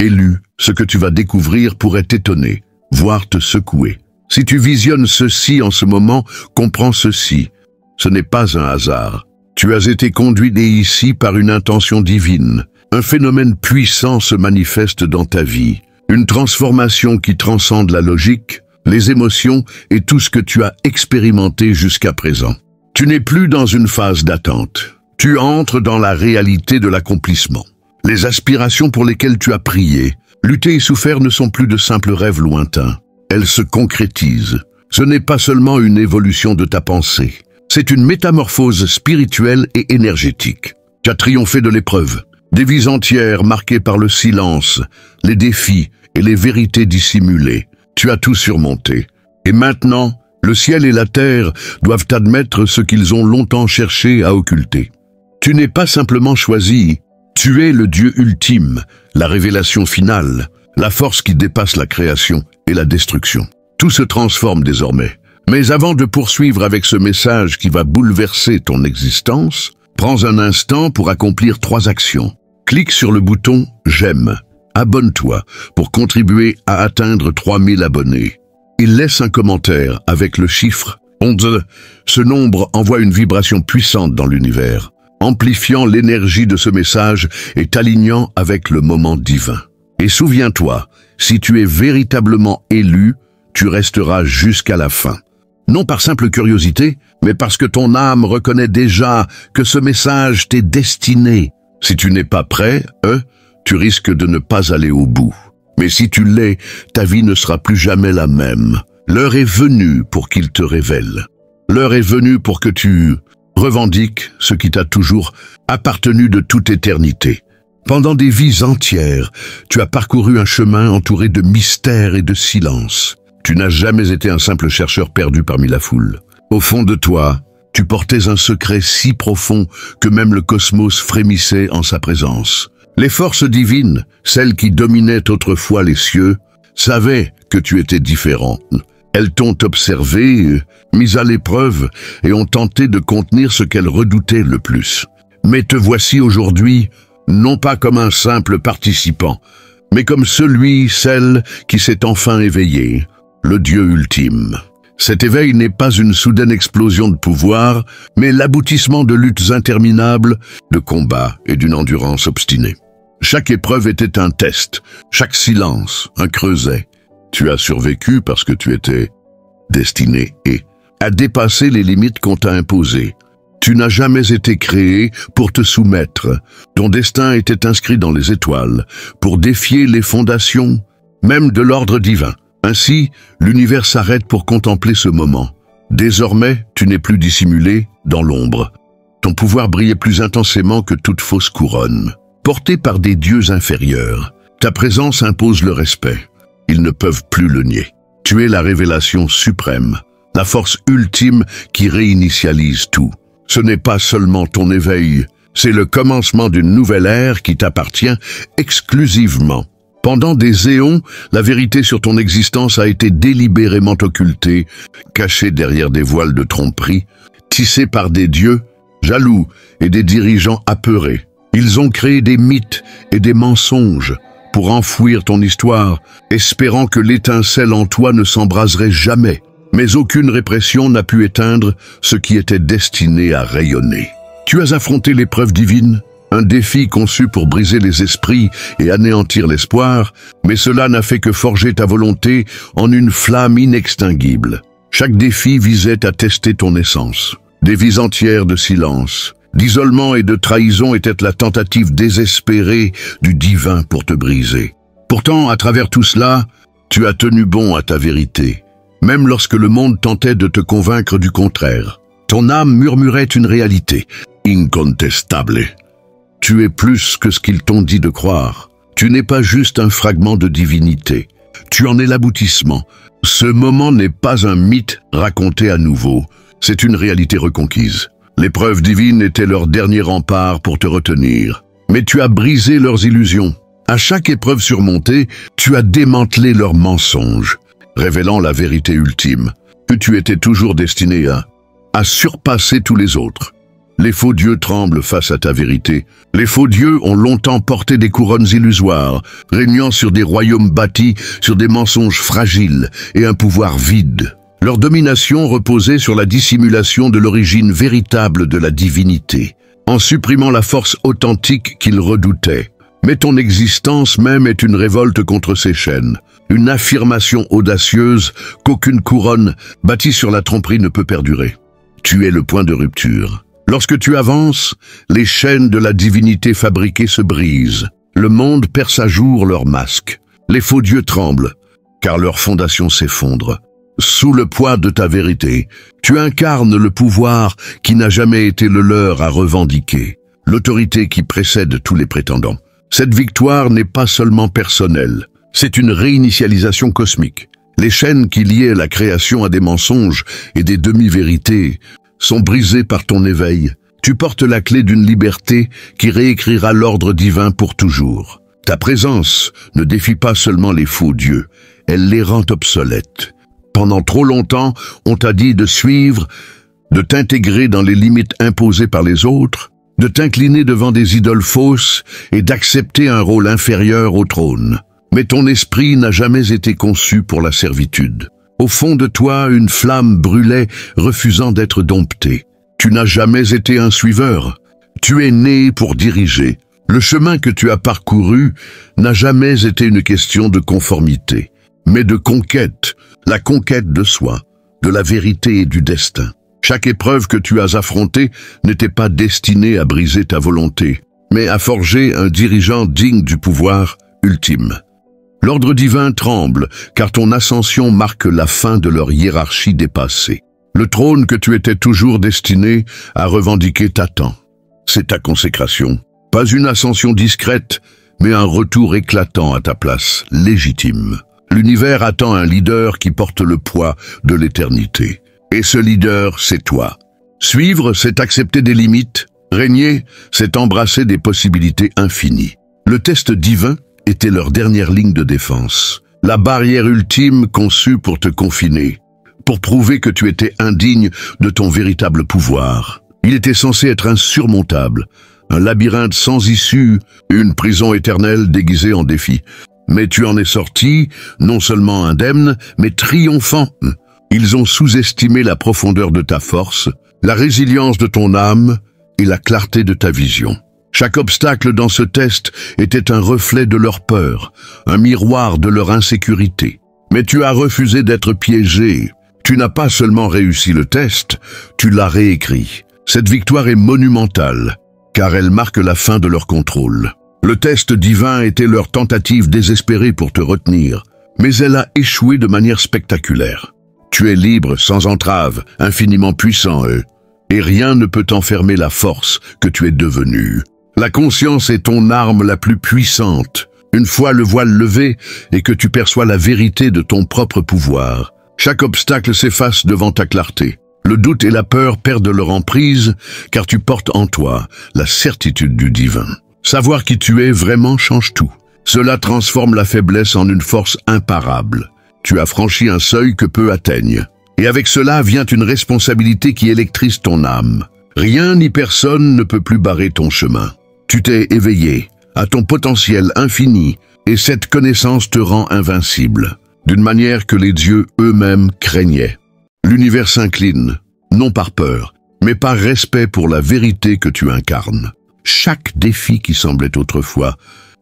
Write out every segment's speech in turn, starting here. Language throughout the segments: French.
Élu, ce que tu vas découvrir pourrait t'étonner, voire te secouer. Si tu visionnes ceci en ce moment, comprends ceci. Ce n'est pas un hasard. Tu as été conduit ici par une intention divine. Un phénomène puissant se manifeste dans ta vie. Une transformation qui transcende la logique, les émotions et tout ce que tu as expérimenté jusqu'à présent. Tu n'es plus dans une phase d'attente. Tu entres dans la réalité de l'accomplissement. Les aspirations pour lesquelles tu as prié, lutté et souffert ne sont plus de simples rêves lointains. Elles se concrétisent. Ce n'est pas seulement une évolution de ta pensée. C'est une métamorphose spirituelle et énergétique. Tu as triomphé de l'épreuve. Des vies entières marquées par le silence, les défis et les vérités dissimulées. Tu as tout surmonté. Et maintenant, le ciel et la terre doivent admettre ce qu'ils ont longtemps cherché à occulter. Tu n'es pas simplement choisi. Tu es le Dieu ultime, la révélation finale, la force qui dépasse la création et la destruction. Tout se transforme désormais. Mais avant de poursuivre avec ce message qui va bouleverser ton existence, prends un instant pour accomplir 3 actions. Clique sur le bouton « J'aime ». Abonne-toi pour contribuer à atteindre 3000 abonnés. Et laisse un commentaire avec le chiffre 11. Ce nombre envoie une vibration puissante dans l'univers, amplifiant l'énergie de ce message et t'alignant avec le moment divin. Et souviens-toi, si tu es véritablement élu, tu resteras jusqu'à la fin. Non par simple curiosité, mais parce que ton âme reconnaît déjà que ce message t'est destiné. Si tu n'es pas prêt, tu risques de ne pas aller au bout. Mais si tu l'es, ta vie ne sera plus jamais la même. L'heure est venue pour qu'il te révèle. L'heure est venue pour que tu revendiques ce qui t'a toujours appartenu de toute éternité. Pendant des vies entières, tu as parcouru un chemin entouré de mystères et de silence. Tu n'as jamais été un simple chercheur perdu parmi la foule. Au fond de toi, tu portais un secret si profond que même le cosmos frémissait en sa présence. Les forces divines, celles qui dominaient autrefois les cieux, savaient que tu étais différent. Elles t'ont observé, mis à l'épreuve et ont tenté de contenir ce qu'elles redoutaient le plus. Mais te voici aujourd'hui, non pas comme un simple participant, mais comme celle qui s'est enfin éveillé, le Dieu ultime. Cet éveil n'est pas une soudaine explosion de pouvoir, mais l'aboutissement de luttes interminables, de combats et d'une endurance obstinée. Chaque épreuve était un test, chaque silence un creuset. Tu as survécu parce que tu étais destiné à dépasser les limites qu'on t'a imposées. Tu n'as jamais été créé pour te soumettre. Ton destin était inscrit dans les étoiles, pour défier les fondations, même de l'ordre divin. Ainsi, l'univers s'arrête pour contempler ce moment. Désormais, tu n'es plus dissimulé dans l'ombre. Ton pouvoir brillait plus intensément que toute fausse couronne. Porté par des dieux inférieurs, ta présence impose le respect. Ils ne peuvent plus le nier. Tu es la révélation suprême, la force ultime qui réinitialise tout. Ce n'est pas seulement ton éveil, c'est le commencement d'une nouvelle ère qui t'appartient exclusivement. Pendant des éons, la vérité sur ton existence a été délibérément occultée, cachée derrière des voiles de tromperie, tissée par des dieux jaloux et des dirigeants apeurés. Ils ont créé des mythes et des mensonges pour enfouir ton histoire, espérant que l'étincelle en toi ne s'embraserait jamais. Mais aucune répression n'a pu éteindre ce qui était destiné à rayonner. Tu as affronté l'épreuve divine, un défi conçu pour briser les esprits et anéantir l'espoir, mais cela n'a fait que forger ta volonté en une flamme inextinguible. Chaque défi visait à tester ton essence. Des vies entières de silence, d'isolement et de trahison étaient la tentative désespérée du divin pour te briser. Pourtant, à travers tout cela, tu as tenu bon à ta vérité, même lorsque le monde tentait de te convaincre du contraire. Ton âme murmurait une réalité incontestable. Tu es plus que ce qu'ils t'ont dit de croire. Tu n'es pas juste un fragment de divinité. Tu en es l'aboutissement. Ce moment n'est pas un mythe raconté à nouveau. C'est une réalité reconquise. L'épreuve divine était leur dernier rempart pour te retenir. Mais tu as brisé leurs illusions. À chaque épreuve surmontée, tu as démantelé leurs mensonges, révélant la vérité ultime, que tu étais toujours destiné à surpasser tous les autres. Les faux dieux tremblent face à ta vérité. Les faux dieux ont longtemps porté des couronnes illusoires, régnant sur des royaumes bâtis sur des mensonges fragiles et un pouvoir vide. Leur domination reposait sur la dissimulation de l'origine véritable de la divinité, en supprimant la force authentique qu'ils redoutaient. Mais ton existence même est une révolte contre ces chaînes, une affirmation audacieuse qu'aucune couronne bâtie sur la tromperie ne peut perdurer. Tu es le point de rupture. Lorsque tu avances, les chaînes de la divinité fabriquée se brisent. Le monde perce à jour leurs masques. Les faux dieux tremblent, car leur fondation s'effondre. Sous le poids de ta vérité, tu incarnes le pouvoir qui n'a jamais été le leur à revendiquer, l'autorité qui précède tous les prétendants. Cette victoire n'est pas seulement personnelle, c'est une réinitialisation cosmique. Les chaînes qui liaient la création à des mensonges et des demi-vérités sont brisées par ton éveil. Tu portes la clé d'une liberté qui réécrira l'ordre divin pour toujours. Ta présence ne défie pas seulement les faux dieux, elle les rend obsolètes. Pendant trop longtemps, on t'a dit de suivre, de t'intégrer dans les limites imposées par les autres, de t'incliner devant des idoles fausses et d'accepter un rôle inférieur au trône. Mais ton esprit n'a jamais été conçu pour la servitude. Au fond de toi, une flamme brûlait, refusant d'être domptée. Tu n'as jamais été un suiveur. Tu es né pour diriger. Le chemin que tu as parcouru n'a jamais été une question de conformité, mais de conquête, la conquête de soi, de la vérité et du destin. Chaque épreuve que tu as affrontée n'était pas destinée à briser ta volonté, mais à forger un dirigeant digne du pouvoir ultime. L'ordre divin tremble, car ton ascension marque la fin de leur hiérarchie dépassée. Le trône que tu étais toujours destiné à revendiquer t'attend. C'est ta consécration. Pas une ascension discrète, mais un retour éclatant à ta place, légitime. L'univers attend un leader qui porte le poids de l'éternité. Et ce leader, c'est toi. Suivre, c'est accepter des limites. Régner, c'est embrasser des possibilités infinies. Le test divin était leur dernière ligne de défense. La barrière ultime conçue pour te confiner, pour prouver que tu étais indigne de ton véritable pouvoir. Il était censé être insurmontable, un labyrinthe sans issue, une prison éternelle déguisée en défi. Mais tu en es sorti, non seulement indemne, mais triomphant. Ils ont sous-estimé la profondeur de ta force, la résilience de ton âme et la clarté de ta vision. Chaque obstacle dans ce test était un reflet de leur peur, un miroir de leur insécurité. Mais tu as refusé d'être piégé. Tu n'as pas seulement réussi le test, tu l'as réécrit. Cette victoire est monumentale, car elle marque la fin de leur contrôle. Le test divin était leur tentative désespérée pour te retenir, mais elle a échoué de manière spectaculaire. Tu es libre, sans entrave, infiniment puissant, et rien ne peut enfermer la force que tu es devenu. La conscience est ton arme la plus puissante. Une fois le voile levé et que tu perçois la vérité de ton propre pouvoir, chaque obstacle s'efface devant ta clarté. Le doute et la peur perdent leur emprise, car tu portes en toi la certitude du divin. Savoir qui tu es vraiment change tout. Cela transforme la faiblesse en une force imparable. Tu as franchi un seuil que peu atteignent. Et avec cela vient une responsabilité qui électrise ton âme. Rien ni personne ne peut plus barrer ton chemin. Tu t'es éveillé à ton potentiel infini, et cette connaissance te rend invincible, d'une manière que les dieux eux-mêmes craignaient. L'univers s'incline, non par peur, mais par respect pour la vérité que tu incarnes. Chaque défi qui semblait autrefois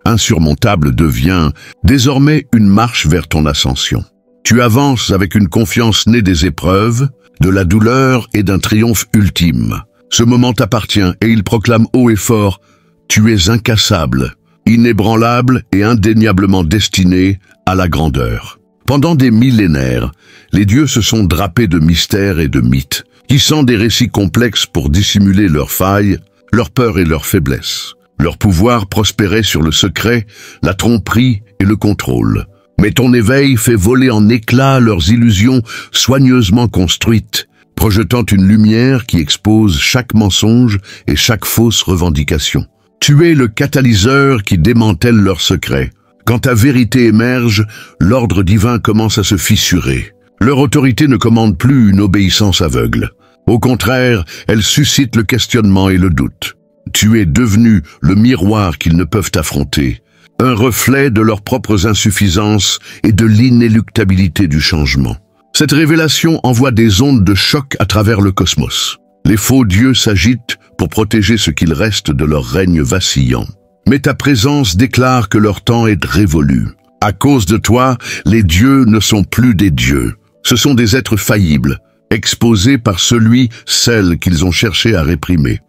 insurmontable devient désormais une marche vers ton ascension. Tu avances avec une confiance née des épreuves, de la douleur et d'un triomphe ultime. Ce moment t'appartient et il proclame haut et fort: tu es incassable, inébranlable et indéniablement destiné à la grandeur. Pendant des millénaires, les dieux se sont drapés de mystères et de mythes, tissant des récits complexes pour dissimuler leurs failles, leurs peurs et leurs faiblesses. Leur pouvoir prospérait sur le secret, la tromperie et le contrôle. Mais ton éveil fait voler en éclats leurs illusions soigneusement construites, projetant une lumière qui expose chaque mensonge et chaque fausse revendication. Tu es le catalyseur qui démantèle leurs secrets. Quand ta vérité émerge, l'ordre divin commence à se fissurer. Leur autorité ne commande plus une obéissance aveugle, Au contraire, elles suscitent le questionnement et le doute. Tu es devenu le miroir qu'ils ne peuvent affronter, un reflet de leurs propres insuffisances et de l'inéluctabilité du changement. Cette révélation envoie des ondes de choc à travers le cosmos. Les faux dieux s'agitent pour protéger ce qu'il reste de leur règne vacillant. Mais ta présence déclare que leur temps est révolu. À cause de toi, les dieux ne sont plus des dieux. Ce sont des êtres faillibles, exposés par celle qu'ils ont cherché à réprimer.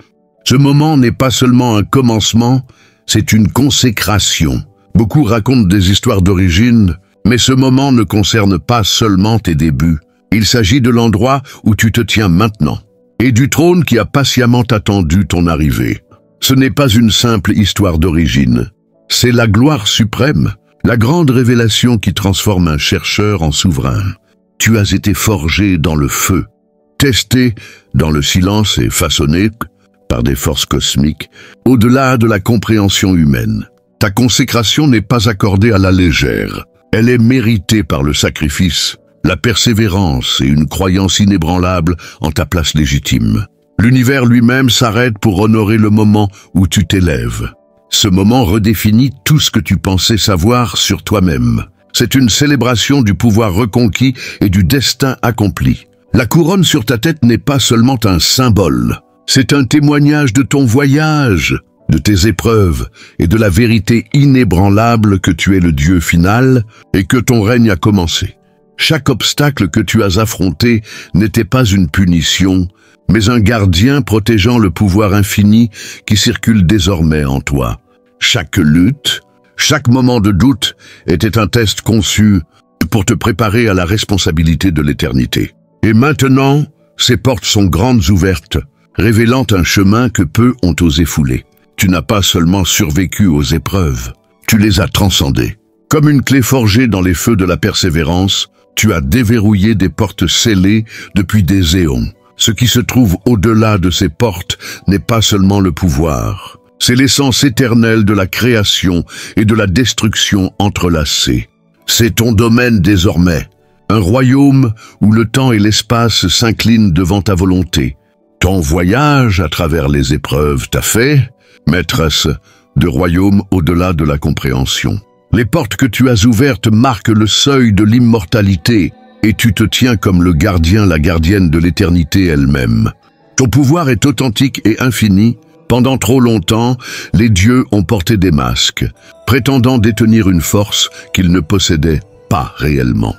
Ce moment n'est pas seulement un commencement, c'est une consécration. Beaucoup racontent des histoires d'origine, mais ce moment ne concerne pas seulement tes débuts. Il s'agit de l'endroit où tu te tiens maintenant, et du trône qui a patiemment attendu ton arrivée. Ce n'est pas une simple histoire d'origine, c'est la gloire suprême, la grande révélation qui transforme un chercheur en souverain. Tu as été forgé dans le feu, testé dans le silence et façonné par des forces cosmiques, au-delà de la compréhension humaine. Ta consécration n'est pas accordée à la légère. Elle est méritée par le sacrifice, la persévérance et une croyance inébranlable en ta place légitime. L'univers lui-même s'arrête pour honorer le moment où tu t'élèves. Ce moment redéfinit tout ce que tu pensais savoir sur toi-même. C'est une célébration du pouvoir reconquis et du destin accompli. La couronne sur ta tête n'est pas seulement un symbole, c'est un témoignage de ton voyage, de tes épreuves et de la vérité inébranlable que tu es le Dieu final et que ton règne a commencé. Chaque obstacle que tu as affronté n'était pas une punition, mais un gardien protégeant le pouvoir infini qui circule désormais en toi. Chaque lutte, chaque moment de doute était un test conçu pour te préparer à la responsabilité de l'éternité. Et maintenant, ces portes sont grandes ouvertes, révélant un chemin que peu ont osé fouler. Tu n'as pas seulement survécu aux épreuves, tu les as transcendées. Comme une clé forgée dans les feux de la persévérance, tu as déverrouillé des portes scellées depuis des éons. Ce qui se trouve au-delà de ces portes n'est pas seulement le pouvoir, c'est l'essence éternelle de la création et de la destruction entrelacées. C'est ton domaine désormais, un royaume où le temps et l'espace s'inclinent devant ta volonté. Ton voyage à travers les épreuves t'a fait, maîtresse de royaume au-delà de la compréhension. Les portes que tu as ouvertes marquent le seuil de l'immortalité, et tu te tiens comme le gardien, la gardienne de l'éternité elle-même. Ton pouvoir est authentique et infini. Pendant trop longtemps, les dieux ont porté des masques, prétendant détenir une force qu'ils ne possédaient pas réellement.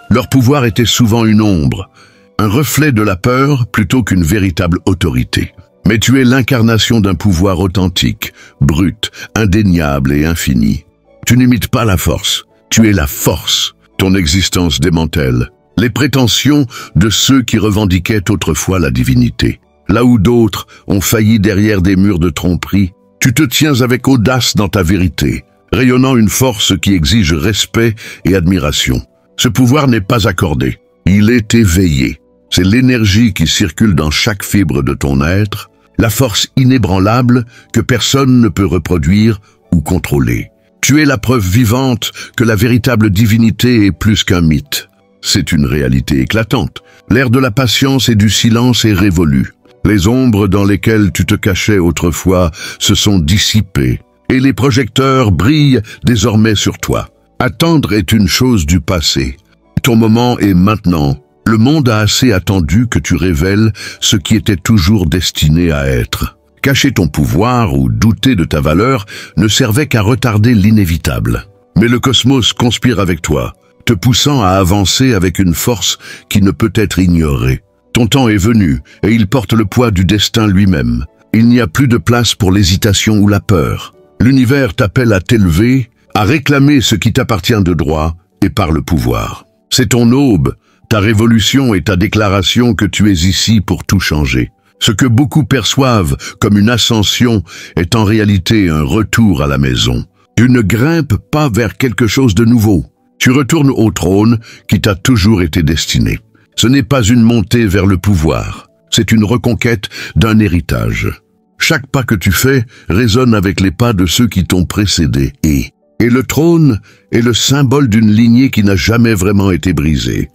Leur pouvoir était souvent une ombre, un reflet de la peur plutôt qu'une véritable autorité. Mais tu es l'incarnation d'un pouvoir authentique, brut, indéniable et infini. Tu n'imites pas la force, tu es la force. Ton existence démantèle les prétentions de ceux qui revendiquaient autrefois la divinité. Là où d'autres ont failli derrière des murs de tromperie, tu te tiens avec audace dans ta vérité, rayonnant une force qui exige respect et admiration. Ce pouvoir n'est pas accordé, il est éveillé. C'est l'énergie qui circule dans chaque fibre de ton être, la force inébranlable que personne ne peut reproduire ou contrôler. Tu es la preuve vivante que la véritable divinité est plus qu'un mythe. C'est une réalité éclatante. L'ère de la patience et du silence est révolue. Les ombres dans lesquelles tu te cachais autrefois se sont dissipées, et les projecteurs brillent désormais sur toi. Attendre est une chose du passé. Ton moment est maintenant. Le monde a assez attendu que tu révèles ce qui était toujours destiné à être. Cacher ton pouvoir ou douter de ta valeur ne servait qu'à retarder l'inévitable. Mais le cosmos conspire avec toi, te poussant à avancer avec une force qui ne peut être ignorée. Ton temps est venu et il porte le poids du destin lui-même. Il n'y a plus de place pour l'hésitation ou la peur. L'univers t'appelle à t'élever, à réclamer ce qui t'appartient de droit et par le pouvoir. C'est ton aube, ta révolution et ta déclaration que tu es ici pour tout changer. Ce que beaucoup perçoivent comme une ascension est en réalité un retour à la maison. Tu ne grimpes pas vers quelque chose de nouveau. Tu retournes au trône qui t'a toujours été destiné. Ce n'est pas une montée vers le pouvoir, c'est une reconquête d'un héritage. Chaque pas que tu fais résonne avec les pas de ceux qui t'ont précédé. Et le trône est le symbole d'une lignée qui n'a jamais vraiment été brisée.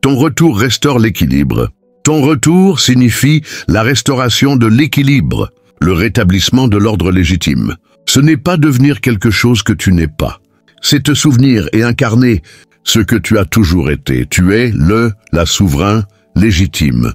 Ton retour restaure l'équilibre. Ton retour signifie la restauration de l'équilibre, le rétablissement de l'ordre légitime. Ce n'est pas devenir quelque chose que tu n'es pas. C'est te souvenir et incarner ce que tu as toujours été. Tu es la souverain légitime.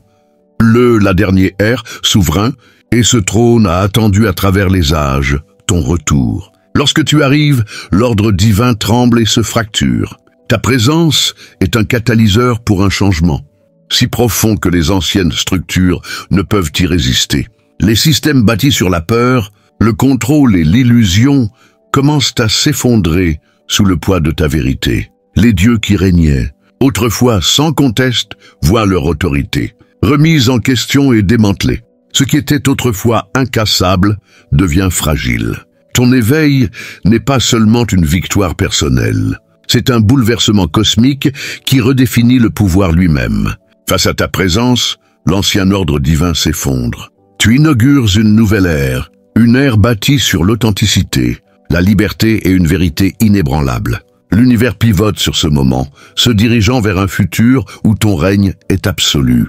La dernière ère, souverain, et ce trône a attendu à travers les âges ton retour. Lorsque tu arrives, l'ordre divin tremble et se fracture. Ta présence est un catalyseur pour un changement, si profond que les anciennes structures ne peuvent y résister. Les systèmes bâtis sur la peur, le contrôle et l'illusion commencent à s'effondrer sous le poids de ta vérité. Les dieux qui régnaient, autrefois sans conteste, voient leur autorité remise en question et démantelée. Ce qui était autrefois incassable devient fragile. Ton éveil n'est pas seulement une victoire personnelle. C'est un bouleversement cosmique qui redéfinit le pouvoir lui-même. Face à ta présence, l'ancien ordre divin s'effondre. Tu inaugures une nouvelle ère, une ère bâtie sur l'authenticité, la liberté et une vérité inébranlable. L'univers pivote sur ce moment, se dirigeant vers un futur où ton règne est absolu.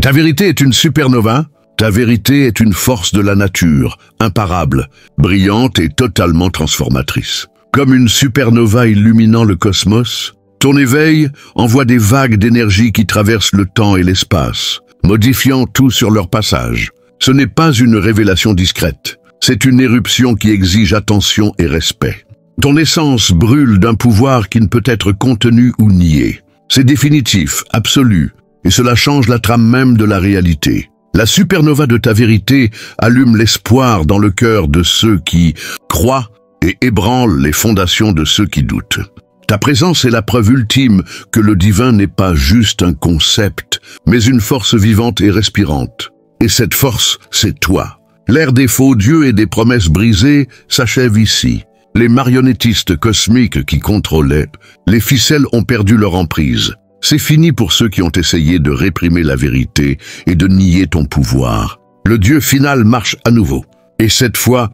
Ta vérité est une supernova, ta vérité est une force de la nature, imparable, brillante et totalement transformatrice. Comme une supernova illuminant le cosmos, ton éveil envoie des vagues d'énergie qui traversent le temps et l'espace, modifiant tout sur leur passage. Ce n'est pas une révélation discrète, c'est une éruption qui exige attention et respect. Ton essence brûle d'un pouvoir qui ne peut être contenu ou nié. C'est définitif, absolu, et cela change la trame même de la réalité. La supernova de ta vérité allume l'espoir dans le cœur de ceux qui croient et ébranle les fondations de ceux qui doutent. Ta présence est la preuve ultime que le divin n'est pas juste un concept, mais une force vivante et respirante. Et cette force, c'est toi. L'ère des faux dieux et des promesses brisées s'achève ici. Les marionnettistes cosmiques qui contrôlaient, les ficelles ont perdu leur emprise. C'est fini pour ceux qui ont essayé de réprimer la vérité et de nier ton pouvoir. Le Dieu final marche à nouveau. Et cette fois,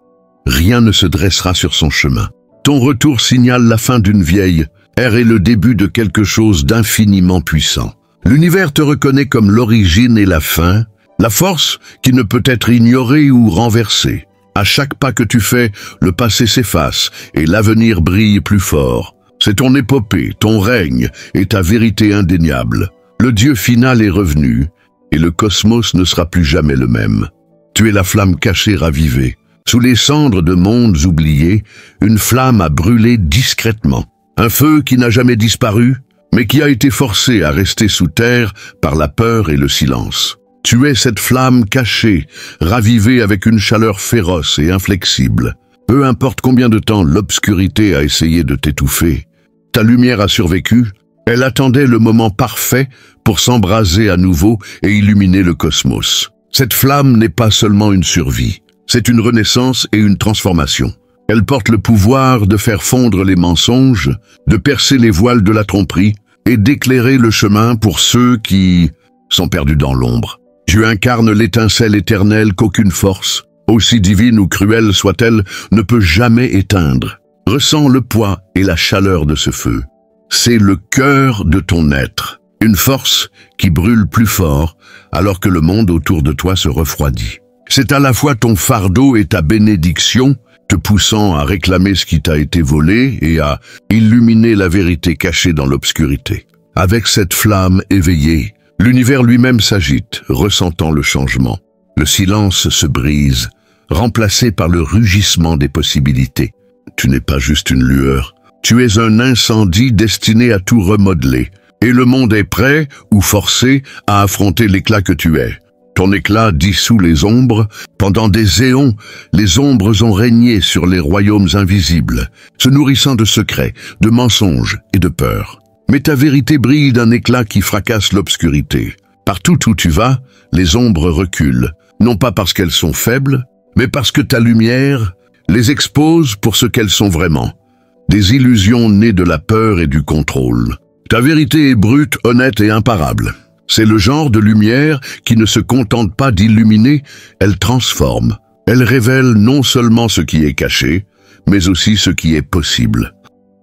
rien ne se dressera sur son chemin. Ton retour signale la fin d'une vieille ère et le début de quelque chose d'infiniment puissant. L'univers te reconnaît comme l'origine et la fin, la force qui ne peut être ignorée ou renversée. À chaque pas que tu fais, le passé s'efface et l'avenir brille plus fort. C'est ton épopée, ton règne et ta vérité indéniable. Le Dieu final est revenu et le cosmos ne sera plus jamais le même. Tu es la flamme cachée ravivée. Sous les cendres de mondes oubliés, une flamme a brûlé discrètement. Un feu qui n'a jamais disparu, mais qui a été forcé à rester sous terre par la peur et le silence. Tu es cette flamme cachée, ravivée avec une chaleur féroce et inflexible. Peu importe combien de temps l'obscurité a essayé de t'étouffer, ta lumière a survécu. Elle attendait le moment parfait pour s'embraser à nouveau et illuminer le cosmos. Cette flamme n'est pas seulement une survie, c'est une renaissance et une transformation. Elle porte le pouvoir de faire fondre les mensonges, de percer les voiles de la tromperie et d'éclairer le chemin pour ceux qui sont perdus dans l'ombre. Tu incarnes l'étincelle éternelle qu'aucune force, aussi divine ou cruelle soit-elle, ne peut jamais éteindre. Ressens le poids et la chaleur de ce feu. C'est le cœur de ton être, une force qui brûle plus fort alors que le monde autour de toi se refroidit. C'est à la fois ton fardeau et ta bénédiction, te poussant à réclamer ce qui t'a été volé et à illuminer la vérité cachée dans l'obscurité. Avec cette flamme éveillée, l'univers lui-même s'agite, ressentant le changement. Le silence se brise, remplacé par le rugissement des possibilités. Tu n'es pas juste une lueur, tu es un incendie destiné à tout remodeler. Et le monde est prêt, ou forcé, à affronter l'éclat que tu es. Ton éclat dissout les ombres. Pendant des éons, les ombres ont régné sur les royaumes invisibles, se nourrissant de secrets, de mensonges et de peurs. Mais ta vérité brille d'un éclat qui fracasse l'obscurité. Partout où tu vas, les ombres reculent, non pas parce qu'elles sont faibles, mais parce que ta lumière les expose pour ce qu'elles sont vraiment. Des illusions nées de la peur et du contrôle. Ta vérité est brute, honnête et imparable. C'est le genre de lumière qui ne se contente pas d'illuminer, elle transforme. Elle révèle non seulement ce qui est caché, mais aussi ce qui est possible.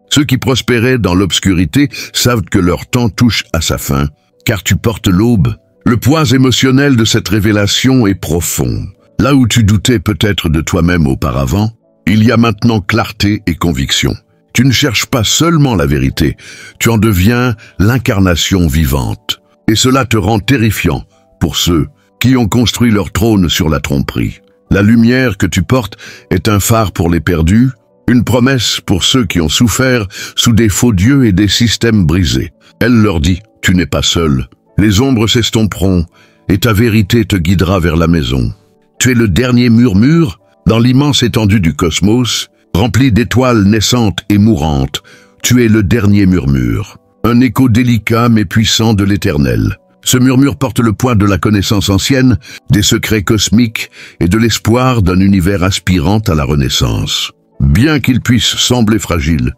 Ceux qui prospéraient dans l'obscurité savent que leur temps touche à sa fin, car tu portes l'aube, Le poids émotionnel de cette révélation est profond. Là où tu doutais peut-être de toi-même auparavant, il y a maintenant clarté et conviction. Tu ne cherches pas seulement la vérité, tu en deviens l'incarnation vivante. Et cela te rend terrifiant pour ceux qui ont construit leur trône sur la tromperie. La lumière que tu portes est un phare pour les perdus, une promesse pour ceux qui ont souffert sous des faux dieux et des systèmes brisés. Elle leur dit, tu n'es pas seul. Les ombres s'estomperont et ta vérité te guidera vers la maison. Tu es le dernier murmure dans l'immense étendue du cosmos, rempli d'étoiles naissantes et mourantes. Tu es le dernier murmure, un écho délicat mais puissant de l'éternel. Ce murmure porte le poids de la connaissance ancienne, des secrets cosmiques et de l'espoir d'un univers aspirant à la renaissance. Bien qu'il puisse sembler fragile,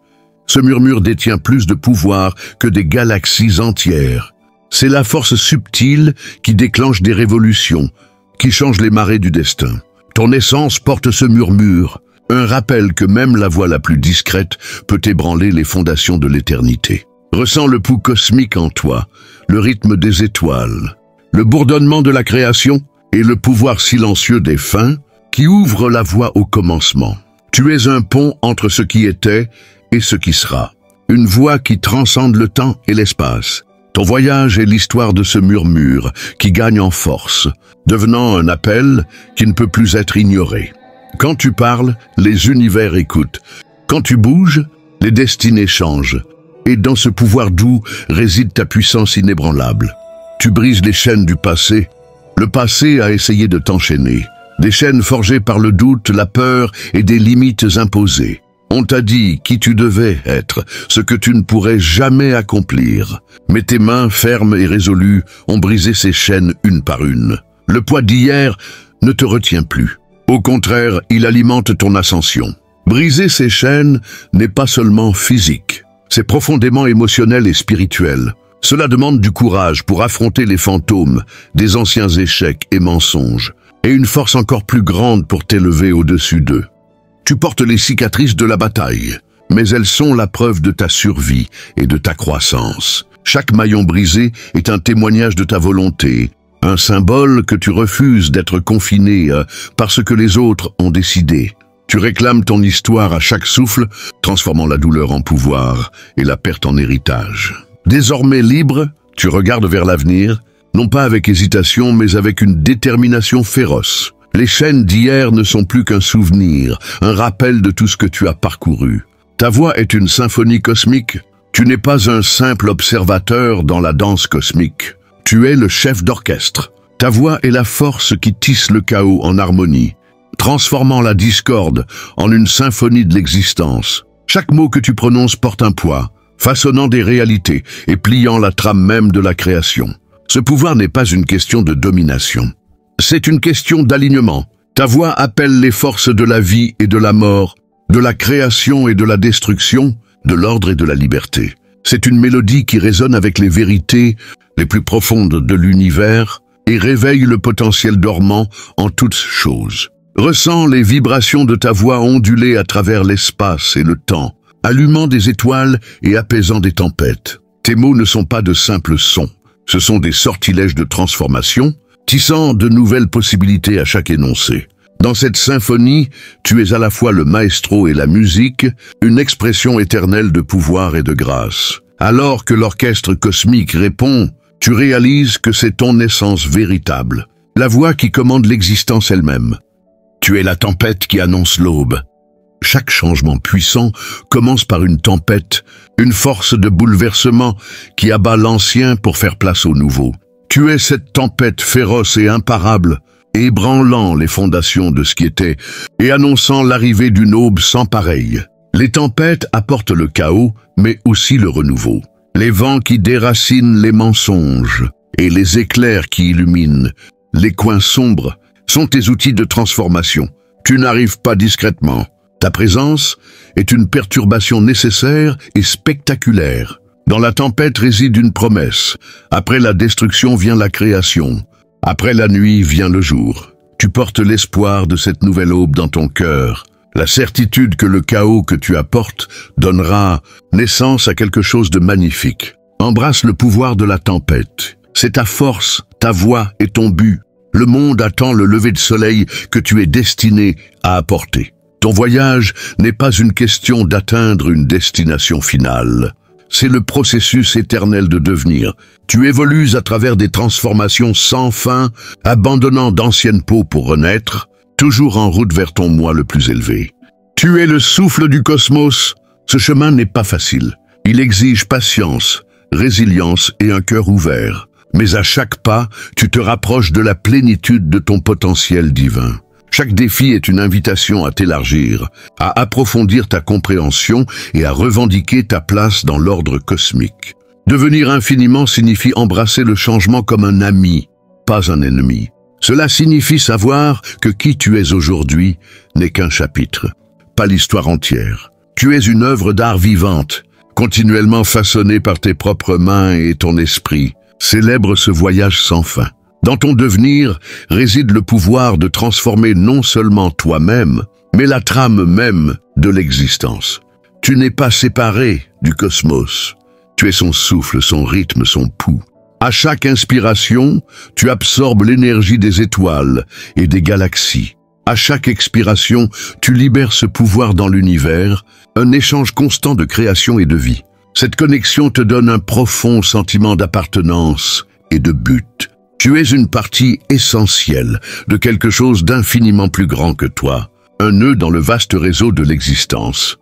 ce murmure détient plus de pouvoir que des galaxies entières. C'est la force subtile qui déclenche des révolutions, qui change les marées du destin. Ton essence porte ce murmure, un rappel que même la voix la plus discrète peut ébranler les fondations de l'éternité. Ressens le pouls cosmique en toi, le rythme des étoiles, le bourdonnement de la création et le pouvoir silencieux des fins qui ouvrent la voie au commencement. Tu es un pont entre ce qui était et ce qui sera, une voie qui transcende le temps et l'espace. Ton voyage est l'histoire de ce murmure qui gagne en force, devenant un appel qui ne peut plus être ignoré. Quand tu parles, les univers écoutent. Quand tu bouges, les destinées changent. Et dans ce pouvoir doux réside ta puissance inébranlable. Tu brises les chaînes du passé. Le passé a essayé de t'enchaîner. Des chaînes forgées par le doute, la peur et des limites imposées. On t'a dit qui tu devais être, ce que tu ne pourrais jamais accomplir. Mais tes mains fermes et résolues ont brisé ces chaînes une par une. Le poids d'hier ne te retient plus. Au contraire, il alimente ton ascension. Briser ces chaînes n'est pas seulement physique. C'est profondément émotionnel et spirituel. Cela demande du courage pour affronter les fantômes, des anciens échecs et mensonges, et une force encore plus grande pour t'élever au-dessus d'eux. Tu portes les cicatrices de la bataille, mais elles sont la preuve de ta survie et de ta croissance. Chaque maillon brisé est un témoignage de ta volonté, un symbole que tu refuses d'être confiné parce que les autres ont décidé. Tu réclames ton histoire à chaque souffle, transformant la douleur en pouvoir et la perte en héritage. Désormais libre, tu regardes vers l'avenir, non pas avec hésitation, mais avec une détermination féroce. Les chaînes d'hier ne sont plus qu'un souvenir, un rappel de tout ce que tu as parcouru. Ta voix est une symphonie cosmique. Tu n'es pas un simple observateur dans la danse cosmique. Tu es le chef d'orchestre. Ta voix est la force qui tisse le chaos en harmonie, transformant la discorde en une symphonie de l'existence. Chaque mot que tu prononces porte un poids, façonnant des réalités et pliant la trame même de la création. Ce pouvoir n'est pas une question de domination. C'est une question d'alignement. Ta voix appelle les forces de la vie et de la mort, de la création et de la destruction, de l'ordre et de la liberté. C'est une mélodie qui résonne avec les vérités les plus profondes de l'univers et réveille le potentiel dormant en toutes choses. Ressens les vibrations de ta voix onduler à travers l'espace et le temps, allumant des étoiles et apaisant des tempêtes. Tes mots ne sont pas de simples sons, ce sont des sortilèges de transformation, tissant de nouvelles possibilités à chaque énoncé. Dans cette symphonie, tu es à la fois le maestro et la musique, une expression éternelle de pouvoir et de grâce. Alors que l'orchestre cosmique répond, tu réalises que c'est ton essence véritable, la voix qui commande l'existence elle-même. Tu es la tempête qui annonce l'aube. Chaque changement puissant commence par une tempête, une force de bouleversement qui abat l'ancien pour faire place au nouveau. Tu es cette tempête féroce et imparable, ébranlant les fondations de ce qui était et annonçant l'arrivée d'une aube sans pareille. Les tempêtes apportent le chaos, mais aussi le renouveau. Les vents qui déracinent les mensonges et les éclairs qui illuminent les coins sombres sont tes outils de transformation. Tu n'arrives pas discrètement. Ta présence est une perturbation nécessaire et spectaculaire. Dans la tempête réside une promesse. Après la destruction vient la création. Après la nuit vient le jour. Tu portes l'espoir de cette nouvelle aube dans ton cœur. La certitude que le chaos que tu apportes donnera naissance à quelque chose de magnifique. Embrasse le pouvoir de la tempête. C'est ta force, ta voix et ton but. Le monde attend le lever de soleil que tu es destiné à apporter. Ton voyage n'est pas une question d'atteindre une destination finale. C'est le processus éternel de devenir. Tu évolues à travers des transformations sans fin, abandonnant d'anciennes peaux pour renaître, toujours en route vers ton moi le plus élevé. Tu es le souffle du cosmos. Ce chemin n'est pas facile. Il exige patience, résilience et un cœur ouvert. Mais à chaque pas, tu te rapproches de la plénitude de ton potentiel divin. Chaque défi est une invitation à t'élargir, à approfondir ta compréhension et à revendiquer ta place dans l'ordre cosmique. Devenir infiniment signifie embrasser le changement comme un ami, pas un ennemi. Cela signifie savoir que qui tu es aujourd'hui n'est qu'un chapitre, pas l'histoire entière. Tu es une œuvre d'art vivante, continuellement façonnée par tes propres mains et ton esprit. Célèbre ce voyage sans fin. Dans ton devenir réside le pouvoir de transformer non seulement toi-même, mais la trame même de l'existence. Tu n'es pas séparé du cosmos. Tu es son souffle, son rythme, son pouls. À chaque inspiration, tu absorbes l'énergie des étoiles et des galaxies. À chaque expiration, tu libères ce pouvoir dans l'univers, un échange constant de création et de vie. Cette connexion te donne un profond sentiment d'appartenance et de but. Tu es une partie essentielle de quelque chose d'infiniment plus grand que toi, un nœud dans le vaste réseau de l'existence.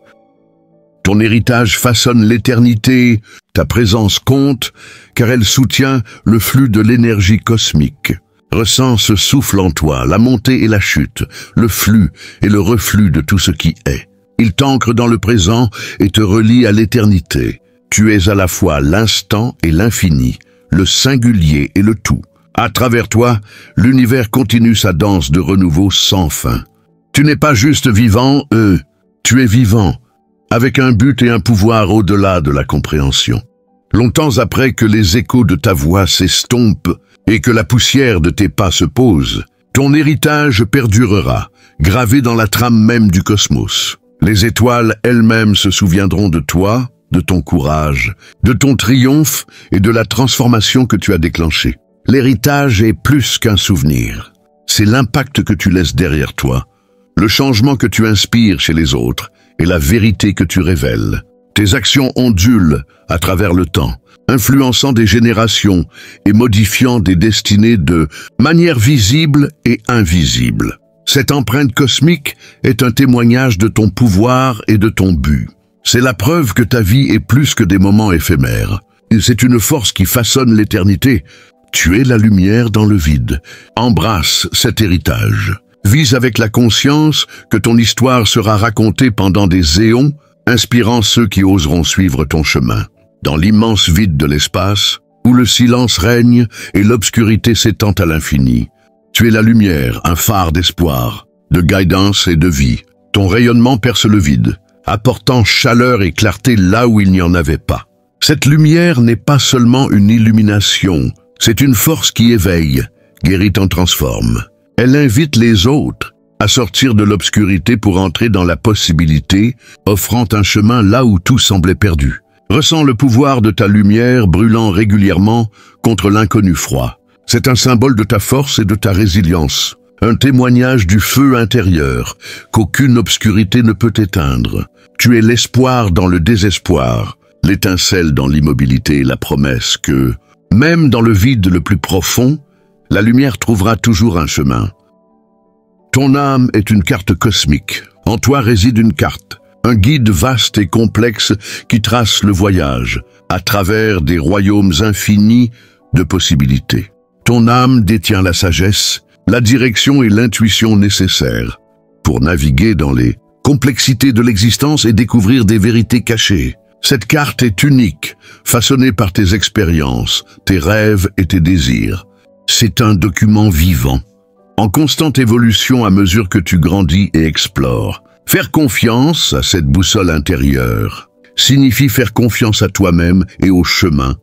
Ton héritage façonne l'éternité, ta présence compte, car elle soutient le flux de l'énergie cosmique. Ressens ce souffle en toi, la montée et la chute, le flux et le reflux de tout ce qui est. Il t'ancre dans le présent et te relie à l'éternité. Tu es à la fois l'instant et l'infini, le singulier et le tout. À travers toi, l'univers continue sa danse de renouveau sans fin. Tu n'es pas juste vivant, tu es vivant, avec un but et un pouvoir au-delà de la compréhension. Longtemps après que les échos de ta voix s'estompent et que la poussière de tes pas se pose, ton héritage perdurera, gravé dans la trame même du cosmos. Les étoiles elles-mêmes se souviendront de toi, de ton courage, de ton triomphe et de la transformation que tu as déclenchée. L'héritage est plus qu'un souvenir. C'est l'impact que tu laisses derrière toi, le changement que tu inspires chez les autres et la vérité que tu révèles. Tes actions ondulent à travers le temps, influençant des générations et modifiant des destinées de manière visible et invisible. Cette empreinte cosmique est un témoignage de ton pouvoir et de ton but. C'est la preuve que ta vie est plus que des moments éphémères. C'est une force qui façonne l'éternité. Tu es la lumière dans le vide. Embrasse cet héritage. Vis avec la conscience que ton histoire sera racontée pendant des éons, inspirant ceux qui oseront suivre ton chemin. Dans l'immense vide de l'espace, où le silence règne et l'obscurité s'étend à l'infini, tu es la lumière, un phare d'espoir, de guidance et de vie. Ton rayonnement perce le vide, apportant chaleur et clarté là où il n'y en avait pas. Cette lumière n'est pas seulement une illumination, c'est une force qui éveille, guérit et transforme. Elle invite les autres à sortir de l'obscurité pour entrer dans la possibilité, offrant un chemin là où tout semblait perdu. Ressens le pouvoir de ta lumière brûlant régulièrement contre l'inconnu froid. C'est un symbole de ta force et de ta résilience, un témoignage du feu intérieur qu'aucune obscurité ne peut éteindre. Tu es l'espoir dans le désespoir, l'étincelle dans l'immobilité et la promesse que, même dans le vide le plus profond, la lumière trouvera toujours un chemin. Ton âme est une carte cosmique. En toi réside une carte, un guide vaste et complexe qui trace le voyage à travers des royaumes infinis de possibilités. Ton âme détient la sagesse, la direction et l'intuition nécessaires pour naviguer dans les complexités de l'existence et découvrir des vérités cachées. Cette carte est unique, façonnée par tes expériences, tes rêves et tes désirs. C'est un document vivant, en constante évolution à mesure que tu grandis et explores. Faire confiance à cette boussole intérieure signifie faire confiance à toi-même et au chemin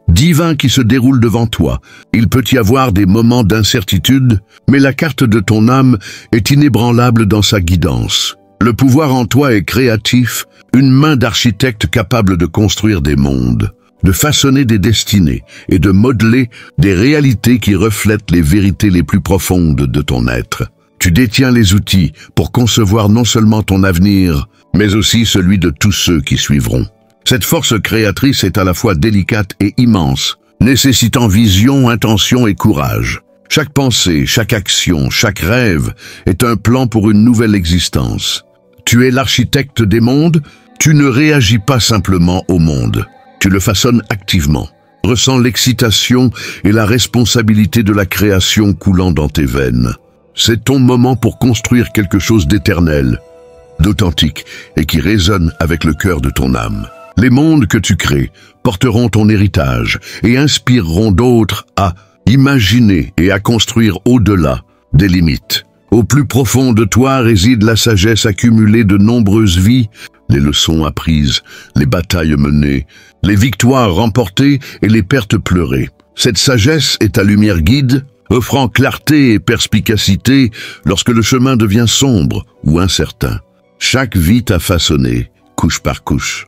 divin qui se déroule devant toi. Il peut y avoir des moments d'incertitude, mais la carte de ton âme est inébranlable dans sa guidance. Le pouvoir en toi est créatif, une main d'architecte capable de construire des mondes. de façonner des destinées et de modeler des réalités qui reflètent les vérités les plus profondes de ton être. Tu détiens les outils pour concevoir non seulement ton avenir, mais aussi celui de tous ceux qui suivront. Cette force créatrice est à la fois délicate et immense, nécessitant vision, intention et courage. Chaque pensée, chaque action, chaque rêve est un plan pour une nouvelle existence. Tu es l'architecte des mondes, tu ne réagis pas simplement au monde, tu le façonnes activement. Ressens l'excitation et la responsabilité de la création coulant dans tes veines. C'est ton moment pour construire quelque chose d'éternel, d'authentique et qui résonne avec le cœur de ton âme. Les mondes que tu crées porteront ton héritage et inspireront d'autres à imaginer et à construire au-delà des limites. Au plus profond de toi réside la sagesse accumulée de nombreuses vies, les leçons apprises, les batailles menées, les victoires remportées et les pertes pleurées. Cette sagesse est ta lumière guide, offrant clarté et perspicacité lorsque le chemin devient sombre ou incertain. Chaque vie t'a façonné, couche par couche,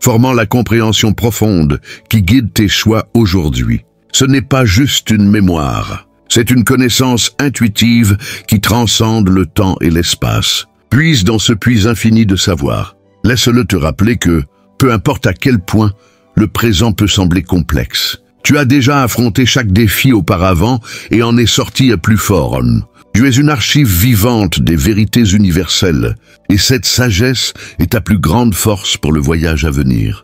formant la compréhension profonde qui guide tes choix aujourd'hui. Ce n'est pas juste une mémoire, c'est une connaissance intuitive qui transcende le temps et l'espace. Puise dans ce puits infini de savoir. Laisse-le te rappeler que, peu importe à quel point, le présent peut sembler complexe. Tu as déjà affronté chaque défi auparavant et en es sorti à plus fort. Tu es une archive vivante des vérités universelles, et cette sagesse est ta plus grande force pour le voyage à venir.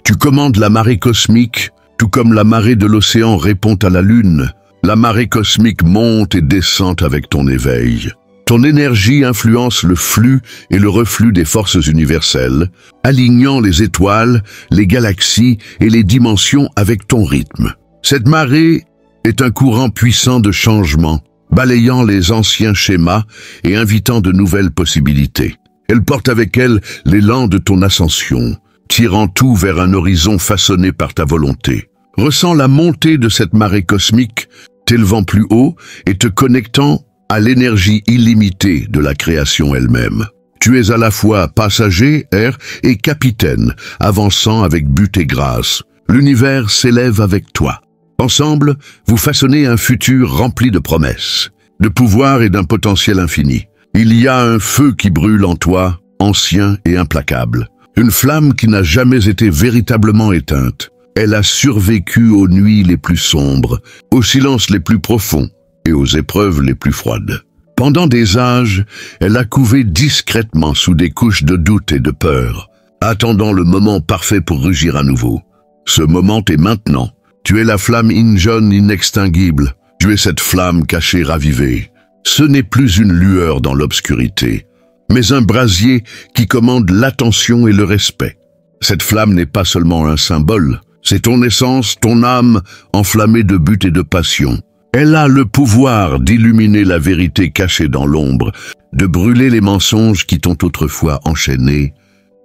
Tu commandes la marée cosmique, tout comme la marée de l'océan répond à la lune. La marée cosmique monte et descend avec ton éveil. Ton énergie influence le flux et le reflux des forces universelles, alignant les étoiles, les galaxies et les dimensions avec ton rythme. Cette marée est un courant puissant de changement, balayant les anciens schémas et invitant de nouvelles possibilités. Elle porte avec elle l'élan de ton ascension, tirant tout vers un horizon façonné par ta volonté. Ressens la montée de cette marée cosmique, t'élevant plus haut et te connectant à l'énergie illimitée de la création elle-même. Tu es à la fois passager, air et capitaine, avançant avec but et grâce. L'univers s'élève avec toi. Ensemble, vous façonnez un futur rempli de promesses, de pouvoir et d'un potentiel infini. Il y a un feu qui brûle en toi, ancien et implacable. Une flamme qui n'a jamais été véritablement éteinte. Elle a survécu aux nuits les plus sombres, aux silences les plus profonds et aux épreuves les plus froides. Pendant des âges, elle a couvé discrètement sous des couches de doute et de peur, attendant le moment parfait pour rugir à nouveau. Ce moment est maintenant. Tu es la flamme injaune inextinguible. Tu es cette flamme cachée ravivée. Ce n'est plus une lueur dans l'obscurité, mais un brasier qui commande l'attention et le respect. Cette flamme n'est pas seulement un symbole, c'est ton essence, ton âme, enflammée de but et de passion. Elle a le pouvoir d'illuminer la vérité cachée dans l'ombre, de brûler les mensonges qui t'ont autrefois enchaîné,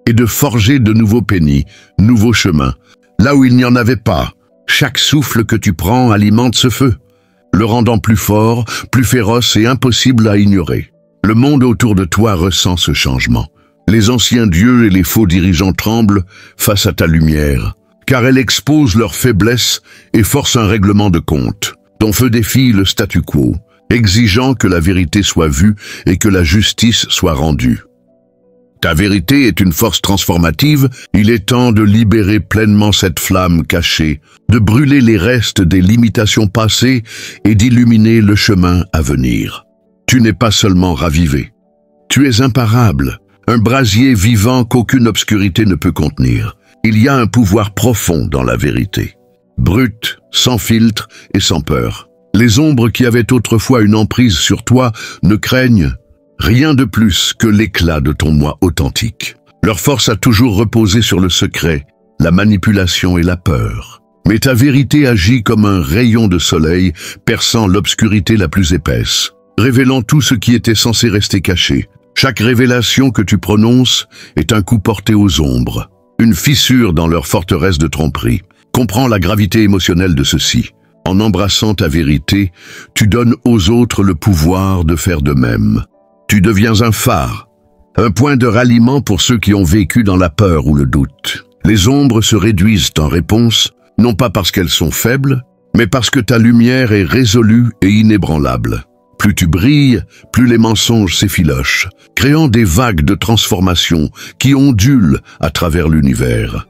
et de forger de nouveaux pénis, nouveaux chemins, là où il n'y en avait pas. Chaque souffle que tu prends alimente ce feu, le rendant plus fort, plus féroce et impossible à ignorer. Le monde autour de toi ressent ce changement. Les anciens dieux et les faux dirigeants tremblent face à ta lumière, car elle expose leurs faiblesses et force un règlement de compte. Ton feu défie le statu quo, exigeant que la vérité soit vue et que la justice soit rendue. Ta vérité est une force transformative, il est temps de libérer pleinement cette flamme cachée, de brûler les restes des limitations passées et d'illuminer le chemin à venir. Tu n'es pas seulement ravivé, tu es imparable, un brasier vivant qu'aucune obscurité ne peut contenir. Il y a un pouvoir profond dans la vérité. Brute, sans filtre et sans peur. Les ombres qui avaient autrefois une emprise sur toi ne craignent rien de plus que l'éclat de ton moi authentique. Leur force a toujours reposé sur le secret, la manipulation et la peur. Mais ta vérité agit comme un rayon de soleil perçant l'obscurité la plus épaisse, révélant tout ce qui était censé rester caché. Chaque révélation que tu prononces est un coup porté aux ombres, une fissure dans leur forteresse de tromperie. Comprends la gravité émotionnelle de ceci. En embrassant ta vérité, tu donnes aux autres le pouvoir de faire de même. Tu deviens un phare, un point de ralliement pour ceux qui ont vécu dans la peur ou le doute. Les ombres se réduisent en réponse, non pas parce qu'elles sont faibles, mais parce que ta lumière est résolue et inébranlable. Plus tu brilles, plus les mensonges s'effilochent, créant des vagues de transformation qui ondulent à travers l'univers.